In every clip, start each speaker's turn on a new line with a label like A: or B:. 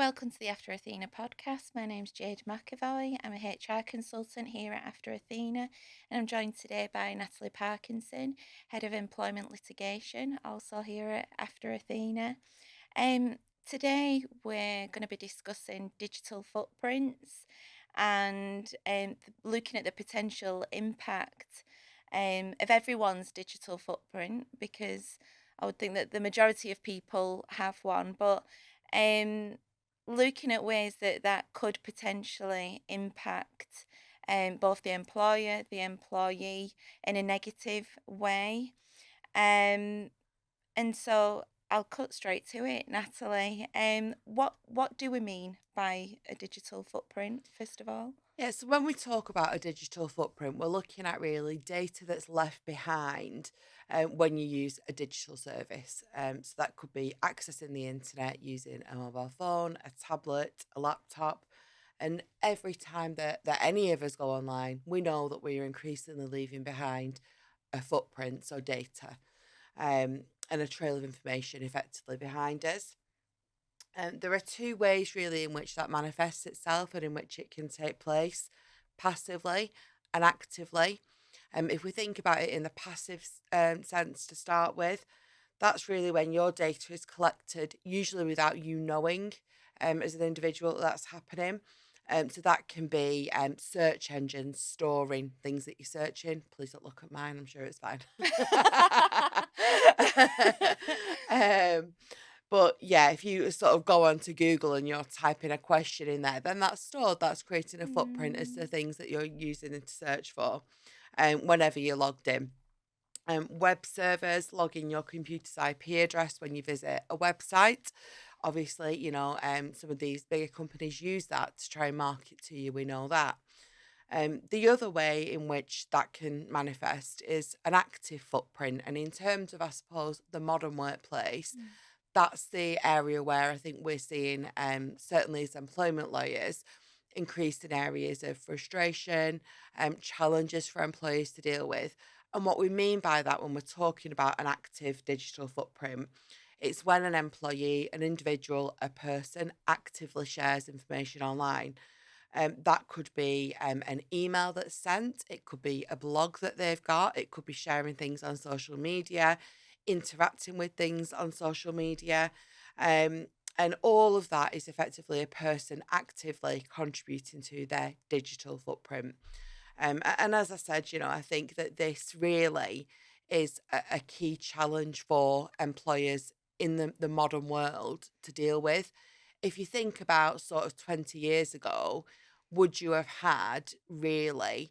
A: welcome to the After Athena podcast. My name's Jade McAvoy. I'm a HR consultant here at After Athena, and I'm joined today by Natalie Parkinson, Head of Employment Litigation, also here at After Athena. Um, Today we're going to be discussing digital footprints and looking at the potential impact of everyone's digital footprint, because I would think that the majority of people have one, but um, looking at ways that that could potentially impact both the employer, the employee in a negative way. Um, and so I'll cut straight to it, Natalie. What do we mean by a digital footprint, first of all?
B: Yeah, so when we talk about a digital footprint, we're looking at really data that's left behind when you use a digital service. So that could be accessing the internet using a mobile phone, a tablet, a laptop. And every time that any of us go online, we know that we are increasingly leaving behind a footprint, so data, and a trail of information effectively behind us. There are two ways really in which that manifests itself and in which it can take place passively and actively. If we think about it in the passive sense to start with, that's really when your data is collected, usually without you knowing as an individual that's happening. So that can be search engines storing things that you're searching. Please don't look at mine, I'm sure it's fine. um, but yeah, if you sort of go on to Google and you're typing a question in there, then that's stored. That's creating a footprint as the
A: Mm,
B: things that you're using it to search for whenever you're logged in. Web servers logging your computer's IP address when you visit a website. Obviously, some of these bigger companies use that to try and market to you. We know that. The other way in which that can manifest is an active footprint. And in terms of, I suppose, the modern workplace,
A: mm,
B: that's the area where I think we're seeing, certainly as employment lawyers, increased in areas of frustration, challenges for employers to deal with. And what we mean by that when we're talking about an active digital footprint, it's when an employee, an individual, a person actively shares information online. That could be an email that's sent, it could be a blog that they've got, it could be sharing things on social media, interacting with things on social media. Um, and all of that is effectively a person actively contributing to their digital footprint. And as I said, I think that this really is a key challenge for employers in the modern world to deal with. If you think about sort of 20 years ago, would you have had really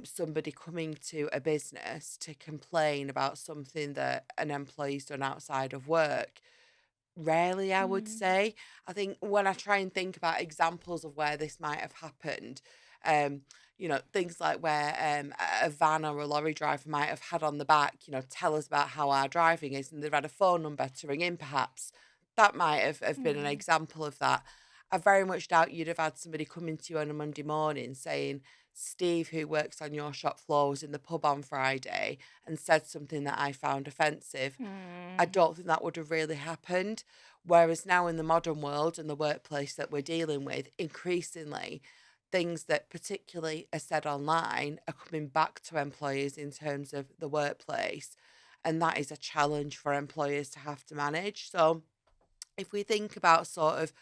B: somebody coming to a business to complain about something that an employee's done outside of work? Rarely, I would
A: mm,
B: say. I think when I try and think about examples of where this might have happened, um, things like where a van or a lorry driver might have had on the back, tell us about how our driving is, and they've had a phone number to ring in, perhaps. That might have been an
A: mm,
B: example of that. I very much doubt you'd have had somebody coming to you on a Monday morning saying, Steve, who works on your shop floor, was in the pub on Friday and said something that I found offensive. I
A: mm,
B: don't think that would have really happened. Whereas now in the modern world and the workplace that we're dealing with, increasingly, things that particularly are said online are coming back to employers in terms of the workplace. And that is a challenge for employers to have to manage. So if we think about sort of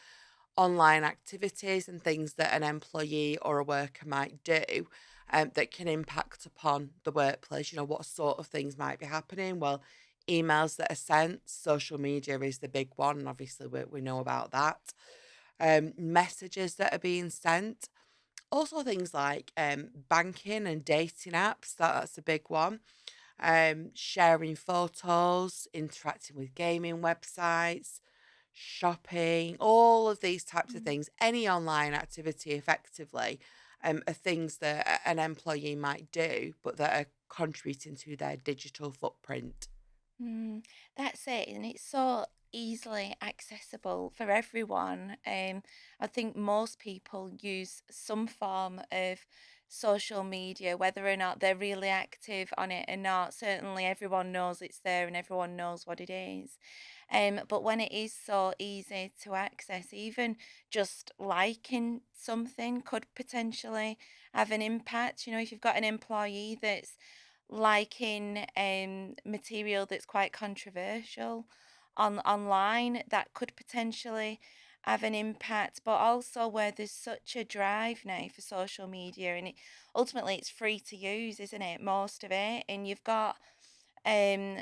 B: online activities and things that an employee or a worker might do that can impact upon the workplace. What sort of things might be happening? Well, emails that are sent, social media is the big one. And obviously, we know about that. Messages that are being sent. Also, things like banking and dating apps. That's a big one. Sharing photos, interacting with gaming websites, shopping, all of these types of
A: mm.
B: things, any online activity effectively, are things that an employee might do, but that are contributing to their digital footprint.
A: Mm, that's it, and it's so easily accessible for everyone. I think most people use some form of social media, whether or not they're really active on it or not. Certainly, everyone knows it's there and everyone knows what it is. But when it is so easy to access, even just liking something could potentially have an impact. You know, if you've got an employee that's liking material that's quite controversial online, that could potentially have an impact. But also where there's such a drive now for social media, and ultimately it's free to use, isn't it? Most of it, and you've got um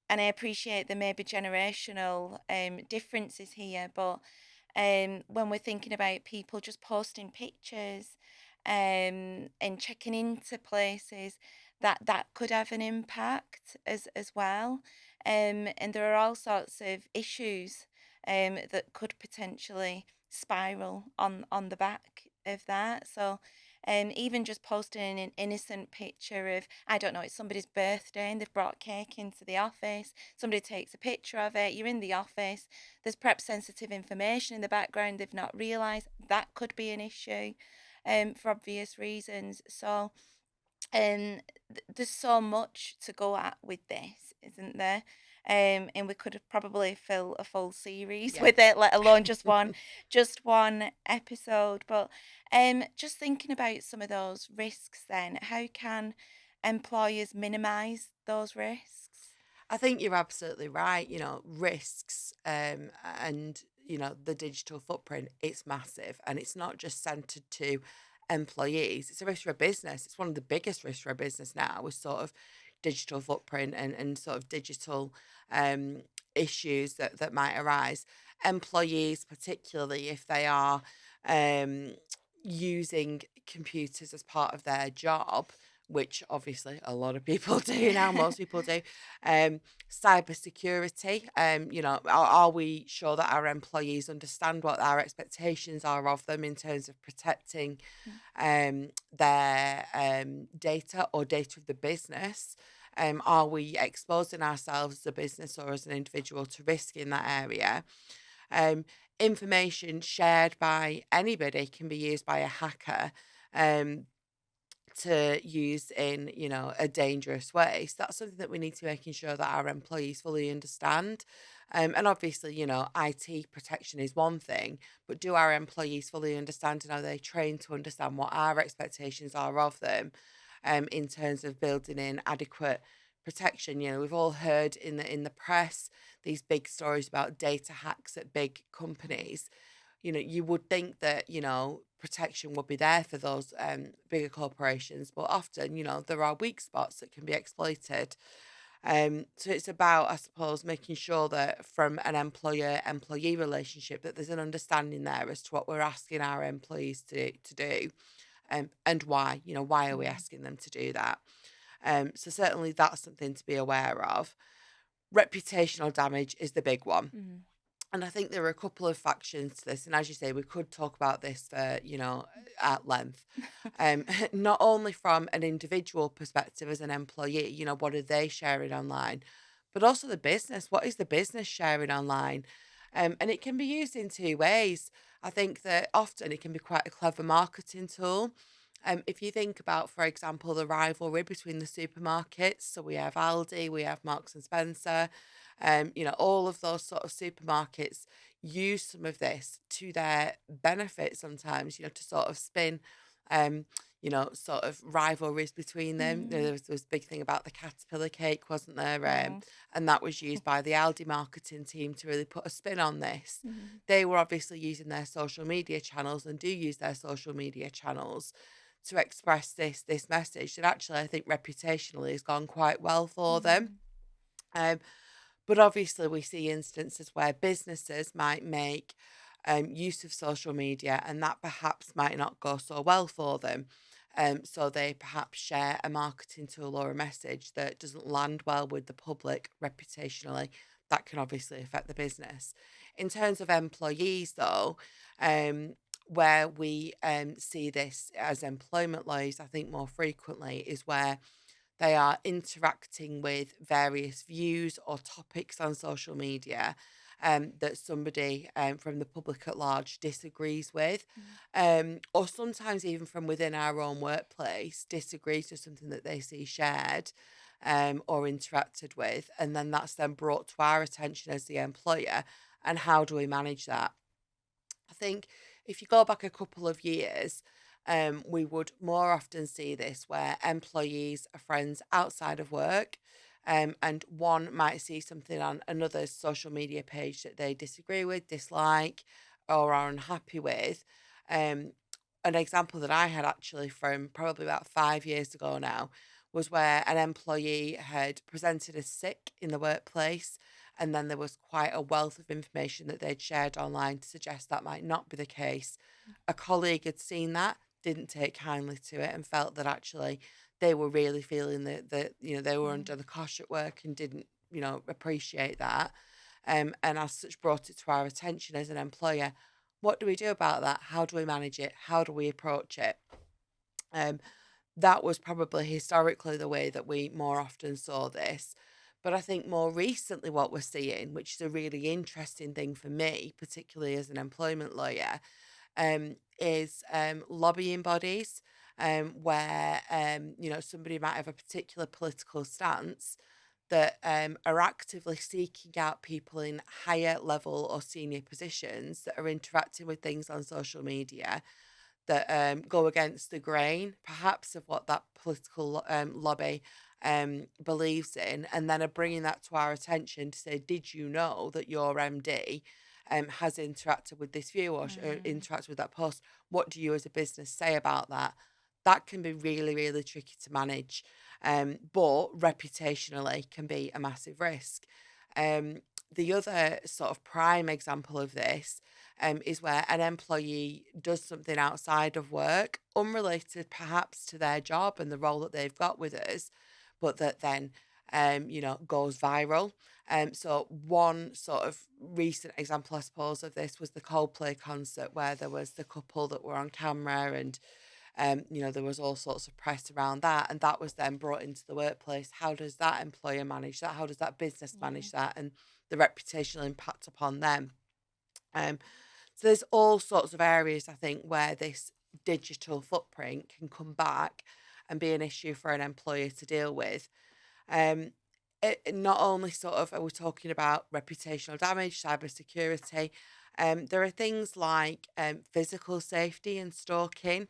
A: and I appreciate there may be generational differences here, but when we're thinking about people just posting pictures and checking into places, that could have an impact as well. And there are all sorts of issues that could potentially spiral on the back of that. So even just posting an innocent picture of, I don't know, it's somebody's birthday and they've brought cake into the office. Somebody takes a picture of it. You're in the office. There's perhaps sensitive information in the background they've not realised. That could be an issue for obvious reasons. So there's so much to go at with this, isn't there? And we could have probably fill a full series
B: Yeah.
A: with it, let alone just one episode. But just thinking about some of those risks, then, how can employers minimise those risks?
B: I think you're absolutely right. Risks, and the digital footprint, it's massive, and it's not just centered to employees. It's a risk for a business. It's one of the biggest risks for a business now, with sort of digital footprint and sort of digital um, issues that might arise. Employees, particularly if they are um, using computers as part of their job, which obviously a lot of people do now, most people do. Um, Cybersecurity, are we sure that our employees understand what our expectations are of them in terms of protecting their data or data of the business? Are we exposing ourselves as a business or as an individual to risk in that area? Um, Information shared by anybody can be used by a hacker. Um, to use in a dangerous way. So that's something that we need to be making sure that our employees fully understand. And obviously, IT protection is one thing, but do our employees fully understand, and are they trained to understand what our expectations are of them, in terms of building in adequate protection? We've all heard in the press these big stories about data hacks at big companies. You would think that, protection would be there for those bigger corporations, but often, there are weak spots that can be exploited. So it's about, I suppose, making sure that from an employer-employee relationship that there's an understanding there as to what we're asking our employees to do, and why. Why are we
A: Mm,
B: asking them to do that? So certainly that's something to be aware of. Reputational damage is the big one.
A: mm,
B: And I think there are a couple of factions to this. And as you say, we could talk about this for, at length. Not only from an individual perspective as an employee, what are they sharing online, but also the business. What is the business sharing online? And it can be used in two ways. I think that often it can be quite a clever marketing tool. If you think about, for example, the rivalry between the supermarkets, so we have Aldi, we have Marks and Spencer, all of those sort of supermarkets use some of this to their benefit sometimes, to sort of spin, sort of rivalries between them.
A: mm,
B: There was a big thing about the Caterpillar cake, wasn't there?
A: mm,
B: And that was used by the Aldi marketing team to really put a spin on this.
A: mm,
B: They were obviously using their social media channels, and do use their social media channels to express this message that actually I think reputationally has gone quite well for them.
A: mm,
B: Um, but obviously, we see instances where businesses might make use of social media, and that perhaps might not go so well for them. So they perhaps share a marketing tool or a message that doesn't land well with the public reputationally. That can obviously affect the business. In terms of employees, though, where we see this as employment laws, I think more frequently is where they are interacting with various views or topics on social media that somebody from the public at large disagrees with,
A: mm,
B: or sometimes even from within our own workplace disagrees with something that they see shared. or interacted with, and then that's then brought to our attention as the employer, and how do we manage that? I think if you go back a couple of years, we would more often see this where employees are friends outside of work. And one might see something on another's social media page that they disagree with, dislike, or are unhappy with. Um, an example that I had actually from probably about 5 years ago now was where an employee had presented as sick in the workplace, and then there was quite a wealth of information that they'd shared online to suggest that might not be the case. A colleague had seen that, didn't take kindly to it, and felt that actually they were really feeling that they were
A: Mm.
B: under the cosh at work and didn't appreciate that. And as such brought it to our attention as an employer. What do we do about that? How do we manage it? How do we approach it? Um, that was probably historically the way that we more often saw this. But I think more recently, what we're seeing, which is a really interesting thing for me, particularly as an employment lawyer, is lobbying bodies, where somebody might have a particular political stance that are actively seeking out people in higher level or senior positions that are interacting with things on social media that go against the grain, perhaps, of what that political lobby believes in, and then are bringing that to our attention to say, did you know that your MD has interacted with this view or
A: Mm.
B: interacted with that post? What do you as a business say about that? That can be really, really tricky to manage, but reputationally can be a massive risk. Um, the other sort of prime example of this is where an employee does something outside of work, unrelated perhaps to their job and the role that they've got with us, but that then, goes viral. So one sort of recent example, I suppose, of this was the Coldplay concert where there was the couple that were on camera and there was all sorts of press around that, and that was then brought into the workplace. How does that employer manage that? How does that business
A: Yeah.
B: manage that? And the reputational impact upon them. Um, so there's all sorts of areas, I think, where this digital footprint can come back and be an issue for an employer to deal with. Um, not only sort of are we talking about reputational damage, cybersecurity, there are things like physical safety and stalking.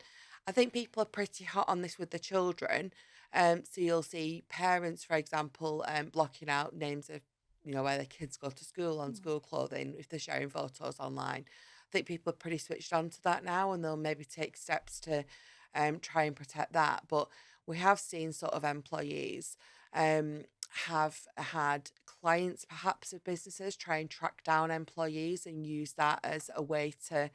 B: I think people are pretty hot on this with the children. So you'll see parents, for example, blocking out names of where their kids go to school on
A: Mm.
B: school clothing if they're sharing photos online. I think people are pretty switched on to that now, and they'll maybe take steps to try and protect that. But we have seen sort of employees um, have had clients, perhaps of businesses, try and track down employees and use that as a way to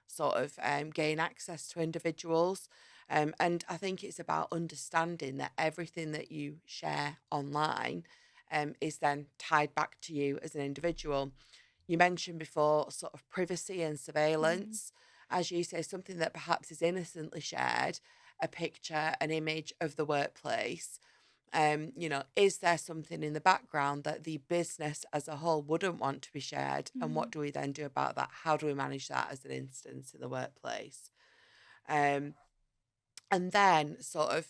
B: sort of gain access to individuals. And I think it's about understanding that everything that you share online is then tied back to you as an individual. You mentioned before sort of privacy and
A: Mm.
B: surveillance. As you say, something that perhaps is innocently shared, a picture, an image of the workplace. Is there something in the background that the business as a whole wouldn't want to be shared? And what
A: Mm.
B: do we then do about that? How do we manage that as an instance in the workplace? Um, and then, sort of,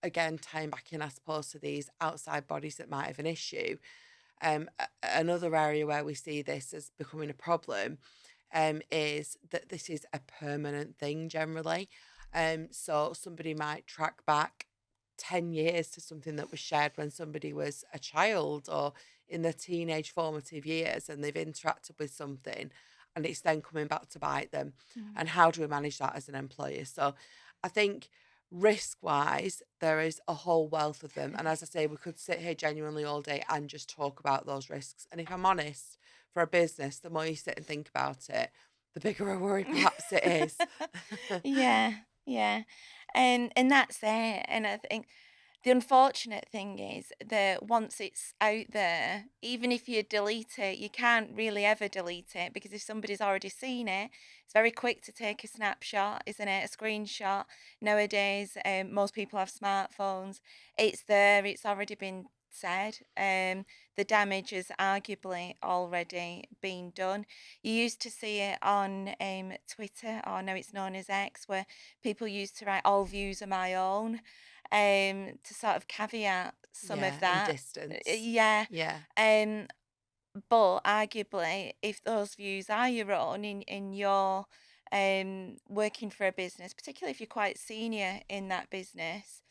B: again, tying back in, I suppose, to these outside bodies that might have an issue. Another area where we see this as becoming a problem is that this is a permanent thing generally. So somebody might track back 10 years to something that was shared when somebody was a child or in their teenage formative years, and they've interacted with something and it's then coming back to bite them.
A: Mm.
B: And how do we manage that as an employer? So I think risk wise, there is a whole wealth of them. And as I say, we could sit here genuinely all day and just talk about those risks. And if I'm honest, for a business, the more you sit and think about it, the bigger a worry perhaps it is.
A: Yeah, yeah. And that's it. And I think the unfortunate thing is that once it's out there, even if you delete it, you can't really ever delete it because if somebody's already seen it, it's very quick to take a snapshot, isn't it? A screenshot. Nowadays, most people have smartphones. It's there, it's already been said. The damage has arguably already been done. You used to see it on Twitter, or now it's known as X, where people used to write, all views are my own. to sort of caveat some of
B: Yeah, and
A: that.
B: distance.
A: Yeah.
B: Yeah.
A: Um, but arguably, if those views are your own in your working for a business, particularly if you're quite senior in that business,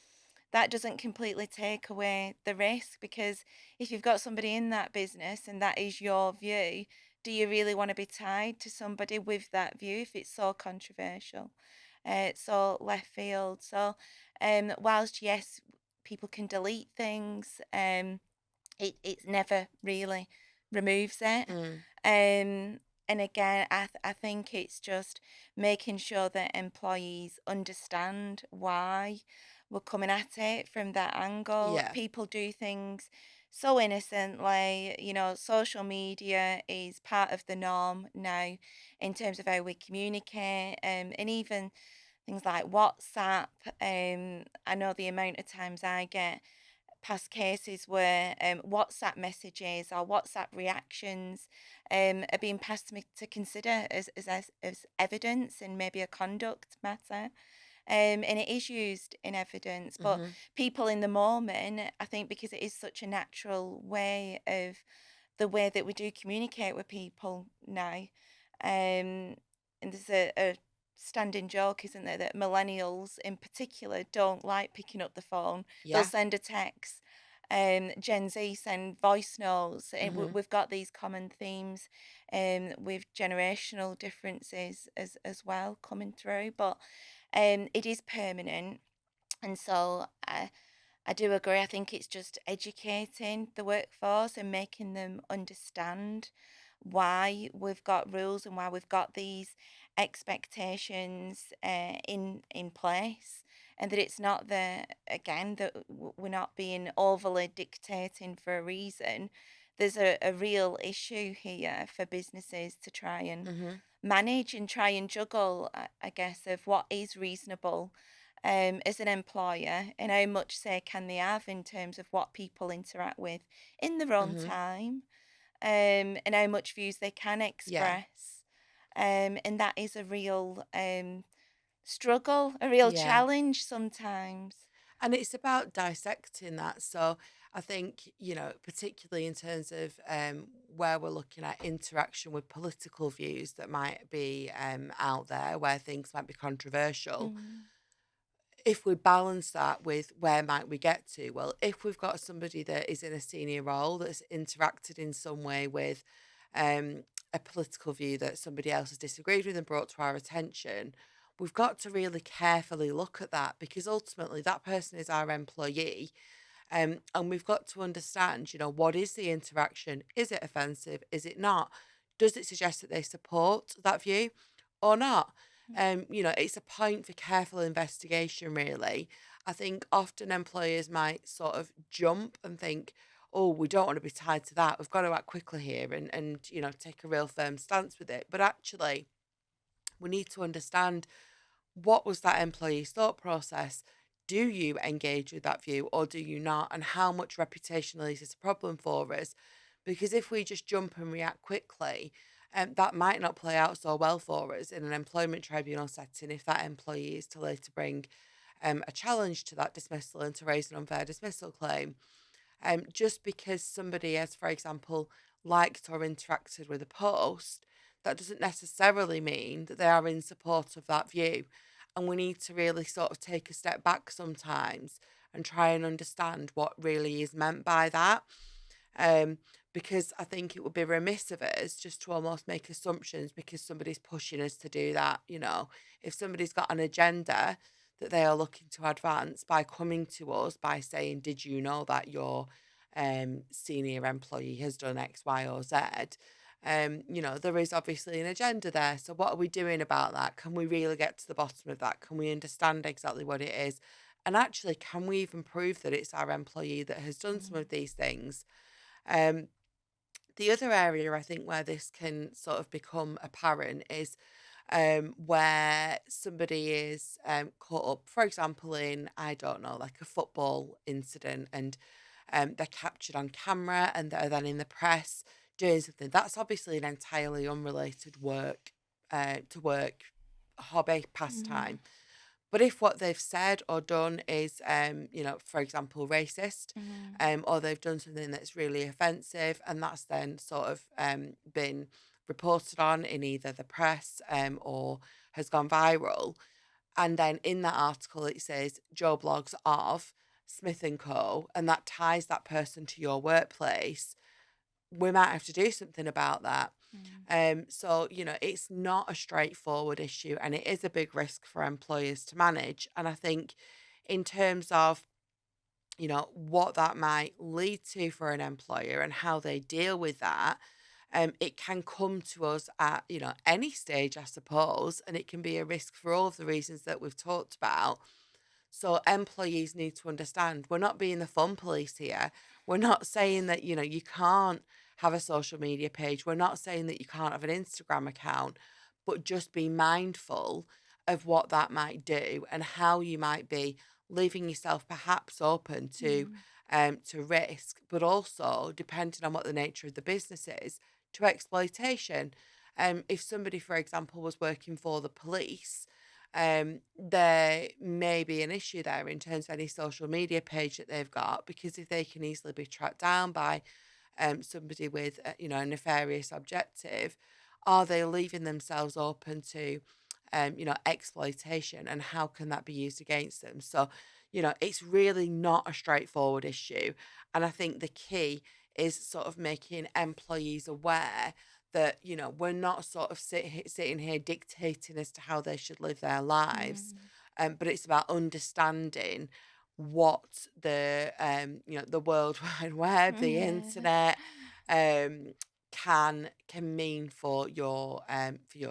A: that doesn't completely take away the risk, because if you've got somebody in that business and that is your view, do you really want to be tied to somebody with that view if it's so controversial? So left field. So whilst yes, people can delete things, it never really removes it.
B: Mm.
A: Um, and again, I think it's just making sure that employees understand why we're coming at it from that angle.
B: Yeah.
A: People do things so innocently. Social media is part of the norm now in terms of how we communicate, and even things like WhatsApp. I know the amount of times I get past cases where WhatsApp messages or WhatsApp reactions are being passed to me to consider as evidence and maybe a conduct matter. And it is used in evidence, but
B: Mhm.
A: people in the moment, I think, because it is such a natural way of the way that we do communicate with people now. And there's a standing joke, isn't there, that millennials in particular don't like picking up the phone. They'll
B: Yeah.
A: send a text. Gen Z send voice notes, and
B: Mhm.
A: we've got these common themes, with generational differences as well coming through. But it is permanent, and so I do agree. I think it's just educating the workforce and making them understand why we've got rules and why we've got these expectations in place, and that it's not that we're not being overly dictating for a reason. There's a real issue here for businesses to try and
B: Mhm.
A: manage and try and juggle, I guess, of what is reasonable as an employer, and how much say can they have in terms of what people interact with in their own
B: Mhm.
A: time, and how much views they can
B: Yeah.
A: express. And that is a real struggle, a real
B: Yeah.
A: challenge sometimes.
B: And it's about dissecting that. So I think, particularly in terms of where we're looking at interaction with political views that might be out there, where things might be controversial.
A: Mm,
B: If we balance that with where might we get to, well, if we've got somebody that is in a senior role that's interacted in some way with um, a political view that somebody else has disagreed with and brought to our attention, we've got to really carefully look at that, because ultimately that person is our employee. And we've got to understand, what is the interaction? Is it offensive? Is it not? Does it suggest that they support that view or not?
A: mm,
B: It's a point for careful investigation, really. I think often employers might sort of jump and think, oh, we don't want to be tied to that. We've got to act quickly here and take a real firm stance with it. But actually, we need to understand, what was that employee's thought process? Do you engage with that view or do you not? And how much reputationally is this a problem for us? Because if we just jump and react quickly, that might not play out so well for us in an employment tribunal setting if that employee is to later bring a challenge to that dismissal and to raise an unfair dismissal claim. Just because somebody has, for example, liked or interacted with a post, that doesn't necessarily mean that they are in support of that view. And we need to really sort of take a step back sometimes and try and understand what really is meant by that. Um, because I think it would be remiss of us just to almost make assumptions because somebody's pushing us to do that. If somebody's got an agenda that they are looking to advance by coming to us by saying, "Did you know that your senior employee has done X, Y, or Z?" There is obviously an agenda there. So, what are we doing about that? Can we really get to the bottom of that? Can we understand exactly what it is? And actually, can we even prove that it's our employee that has done some
A: mm,
B: of these things? Um, the other area I think where this can sort of become apparent is where somebody is caught up, for example, in, I don't know, like a football incident, and they're captured on camera and they're then in the press doing something. That's obviously an entirely unrelated to work hobby
A: mm,
B: pastime. But if what they've said or done is, for example, racist,
A: Mm.
B: or they've done something that's really offensive, and that's then sort of been reported on in either the press or has gone viral, and then in that article it says Joe blogs of Smith and Co, and that ties that person to your workplace, we might have to do something about that.
A: Mm.
B: So, it's not a straightforward issue and it is a big risk for employers to manage. And I think in terms of, what that might lead to for an employer and how they deal with that, it can come to us at, any stage, I suppose, and it can be a risk for all of the reasons that we've talked about. So employees need to understand we're not being the fun police here. We're not saying that, you can't have a social media page. We're not saying that you can't have an Instagram account, but just be mindful of what that might do and how you might be leaving yourself perhaps open
A: Mm.
B: to risk, but also depending on what the nature of the business is, to exploitation. If somebody, for example, was working for the police, there may be an issue there in terms of any social media page that they've got, because if they can easily be tracked down by somebody with a nefarious objective, are they leaving themselves open to exploitation, and how can that be used against them? So, it's really not a straightforward issue, and I think the key is sort of making employees aware that we're not sort of sitting here dictating as to how they should live their lives,
A: Mm.
B: but it's about understanding what the World Wide Web, the
A: Yeah.
B: internet, um, can mean for your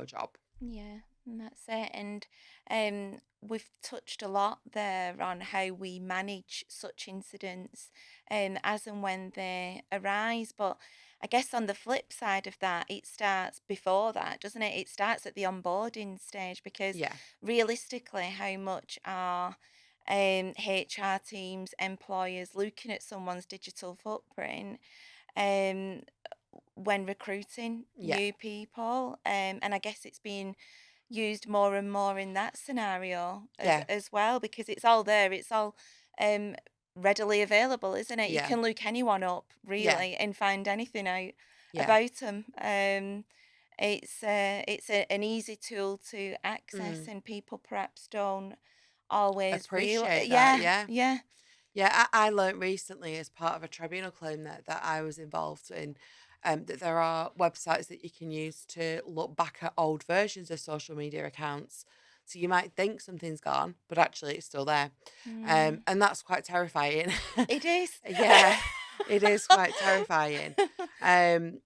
B: job.
A: Yeah, and that's it. And we've touched a lot there on how we manage such incidents as and when they arise. But I guess on the flip side of that, it starts before that, doesn't it? It starts at the onboarding stage because
B: Yeah,
A: realistically, how much are HR teams, employers looking at someone's digital footprint? Um, when recruiting
B: yeah,
A: new people. And I guess it's being used more and more in that scenario
B: yeah,
A: as well because it's all there. It's all um, readily available, isn't it? You
B: yeah,
A: can look anyone up
B: yeah,
A: really and find anything out
B: yeah.
A: about them. It's an easy tool to access,
B: Mm.
A: and people perhaps don't always real.
B: Appreciate that.
A: Yeah,
B: Yeah.
A: yeah.
B: Yeah, I learned recently as part of a tribunal claim that I was involved in, that there are websites that you can use to look back at old versions of social media accounts. So you might think something's gone, but actually it's still there.
A: Mm,
B: And that's quite terrifying.
A: it is.
B: Yeah, it is quite terrifying. Um,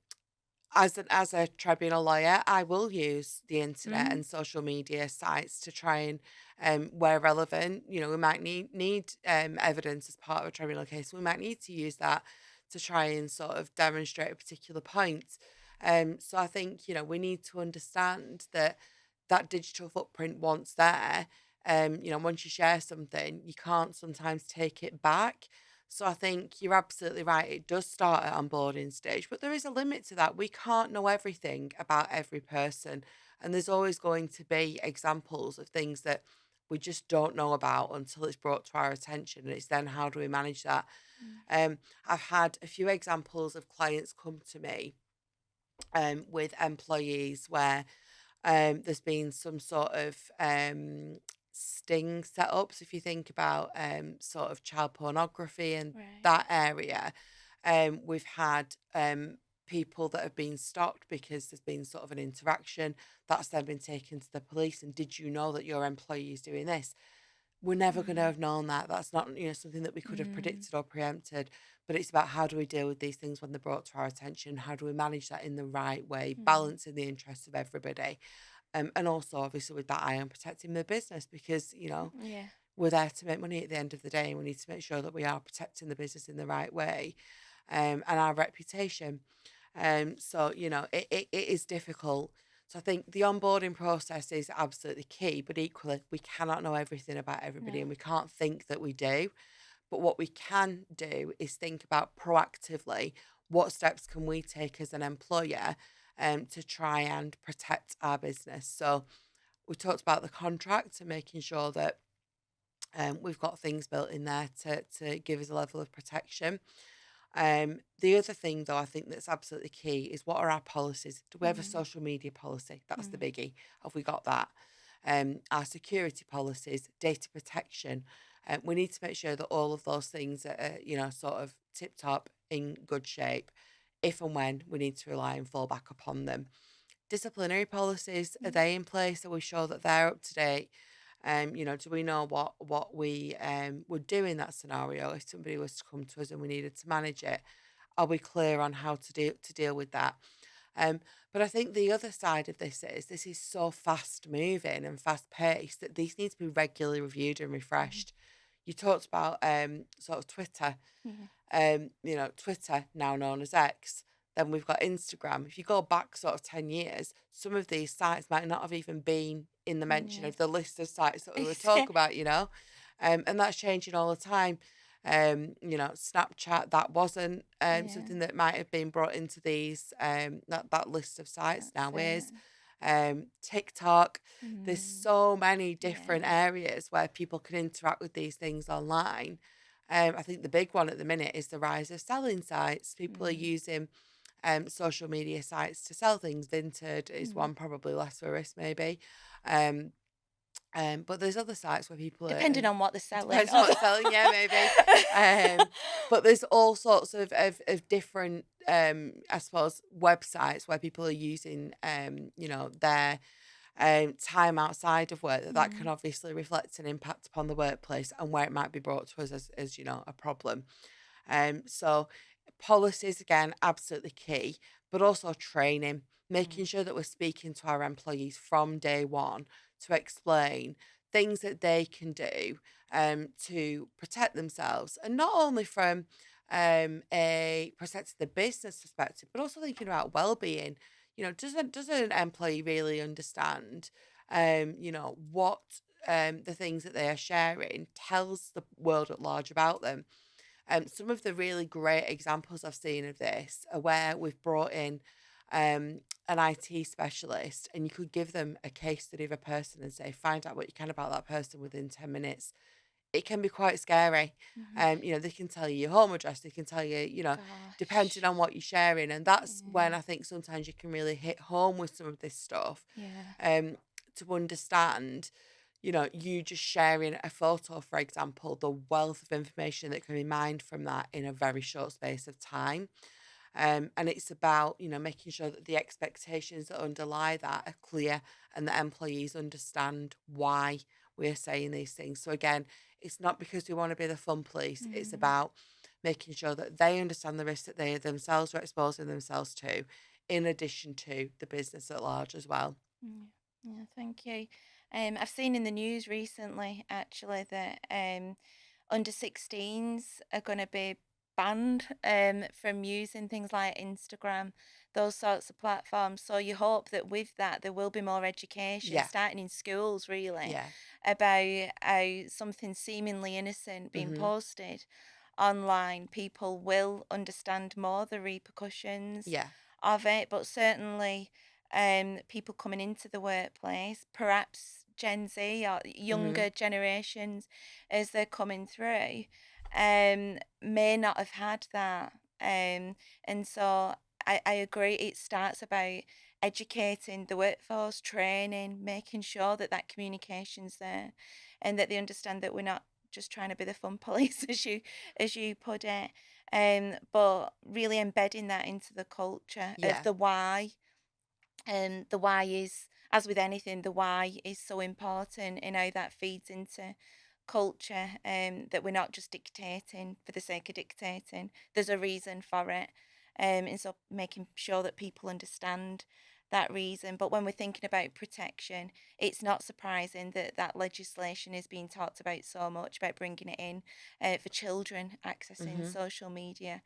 B: as a tribunal lawyer, I will use the internet
A: Mm,
B: and social media sites to try and, where relevant, we might need evidence as part of a tribunal case. We might need to use that to try and sort of demonstrate a particular point. So I think we need to understand that that digital footprint once there, once you share something, you can't sometimes take it back. So I think you're absolutely right. It does start at onboarding stage, but there is a limit to that. We can't know everything about every person. And there's always going to be examples of things that we just don't know about until it's brought to our attention. And it's then how do we manage that?
A: mm,
B: I've had a few examples of clients come to me with employees where there's been some sort of sting set up. So if you think about sort of child pornography and
A: right.
B: that area, we've had people that have been stopped because there's been sort of an interaction that's then been taken to the police. And did you know that your employee is doing this? We're never going to
A: Mm,
B: have known that. That's not, something that we could have
A: mm,
B: predicted or preempted. But it's about how do we deal with these things when they're brought to our attention? How do we manage that in the right way,
A: mm,
B: balancing the interests of everybody? And also, obviously, with that eye on protecting the business, because,
A: yeah.
B: we're there to make money at the end of the day, and we need to make sure that we are protecting the business in the right way, and our reputation. So, it is difficult. So I think the onboarding process is absolutely key, but equally, we cannot know everything about everybody, and
A: No.
B: we can't think that we do. But what we can do is think about proactively what steps can we take as an employer to try and protect our business. So We talked about the contract and making sure that we've got things built in there to give us a level of protection. The other thing, though, I think that's absolutely key is what are our policies? Do we have a
A: Mm,
B: social media policy? That's the
A: mm,
B: biggie. Have we got that? Our security policies, data protection. We need to make sure that all of those things are, sort of tip top in good shape if and when we need to rely and fall back upon them. Disciplinary policies, are
A: mm,
B: they in place? Are we sure that they're up to date? Do we know what we would do in that scenario if somebody was to come to us and we needed to manage it? Are we clear on how to deal with that? Um, but I think the other side of this is so fast moving and fast paced that these need to be regularly reviewed and
A: mm,
B: refreshed. You talked about sort of Twitter,
A: yeah,
B: Twitter, now known as X. Then we've got Instagram. If you go back sort of 10 years, some of these sites might not have even been in the mention
A: yeah.
B: of the list of sites that we would talk about. And that's changing all the time. Snapchat, that wasn't
A: Yeah,
B: something that might have been brought into these that list of sites
A: that's
B: now
A: it.
B: is. TikTok, there's
A: Mm,
B: so many different
A: yeah.
B: areas where people can interact with these things online. I think the big one at the minute is the rise of selling sites. People are
A: Mm,
B: using social media sites to sell things. Vinted is
A: mm.
B: one, probably less risk maybe. Um, but there's other sites where people are
A: Depending on what they're selling.
B: depends on what they're selling, yeah, maybe. Um, but there's all sorts of different I suppose websites where people are using their time outside of work that can
A: Mm,
B: obviously reflect an impact upon the workplace and where it might be brought to us as a problem. So policies again, absolutely key, but also training,
A: mm,
B: making sure that we're speaking to our employees from day one to explain things that they can do to protect themselves, and not only from a protecting the business perspective, but also thinking about well-being. Does an employee really understand what the things that they are sharing tells the world at large about them? Some of the really great examples I've seen of this are where we've brought in an IT specialist and you could give them a case study of a person and say, find out what you can about that person within 10 minutes. It can be quite scary.
A: mhm.
B: They can tell you your home address, they can tell you, depending
A: Gosh.
B: on what you're sharing. And that's when
A: Yeah,
B: I think sometimes you can really hit home with some of this stuff
A: yeah.
B: um, to understand you just sharing a photo, for example, the wealth of information that can be mined from that in a very short space of time. And it's about, making sure that the expectations that underlie that are clear and that employees understand why we're saying these things. So again, it's not because we want to be the fun police. It's
A: Mm,
B: about making sure that they understand the risks that they themselves are exposing themselves to, in addition to the business at large as well.
A: yeah, yeah, thank you. I've seen in the news recently, actually, that under 16s are going to be banned from using things like Instagram, those sorts of platforms. So you hope that with that, there will be more education,
B: Yeah,
A: starting in schools, really,
B: yeah.
A: about how something seemingly innocent being
B: Mhm.
A: posted online, people will understand more the repercussions
B: Yeah.
A: of it. But certainly, people coming into the workplace, perhaps Gen Z or
B: Mhm.
A: younger generations, as they're coming through, may not have had that. And so I agree, it starts about educating the workforce, training, making sure that that communication's there and that they understand that we're not just trying to be the fun police as you put it, but really embedding that into the culture of
B: Yeah.
A: the why. And the why is, as with anything, the why is so important and how that feeds into culture, that we're not just dictating for the sake of dictating. There's a reason for it. And so making sure that people understand that reason. But when we're thinking about protection, it's not surprising that that legislation is being talked about so much, about bringing it in for children accessing
B: Mhm.
A: social media.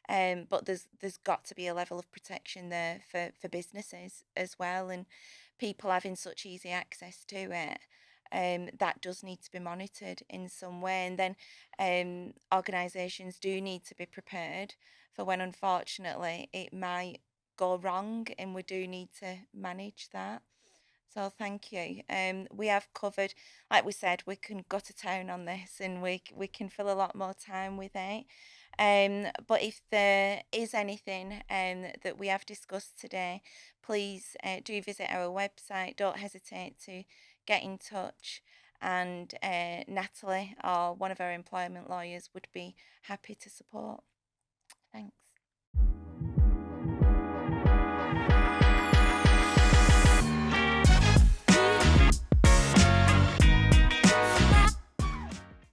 A: But there's got to be a level of protection there for businesses as well, and people having such easy access to it. That does need to be monitored in some way, and then organisations do need to be prepared for when, unfortunately, it might go wrong, and we do need to manage that. So thank you. We have covered, like we said, we can go to town on this, and we can fill a lot more time with it. But if there is anything that we have discussed today, please do visit our website. Don't hesitate to get in touch, and Natalie or one of our employment lawyers would be happy to support. Thanks.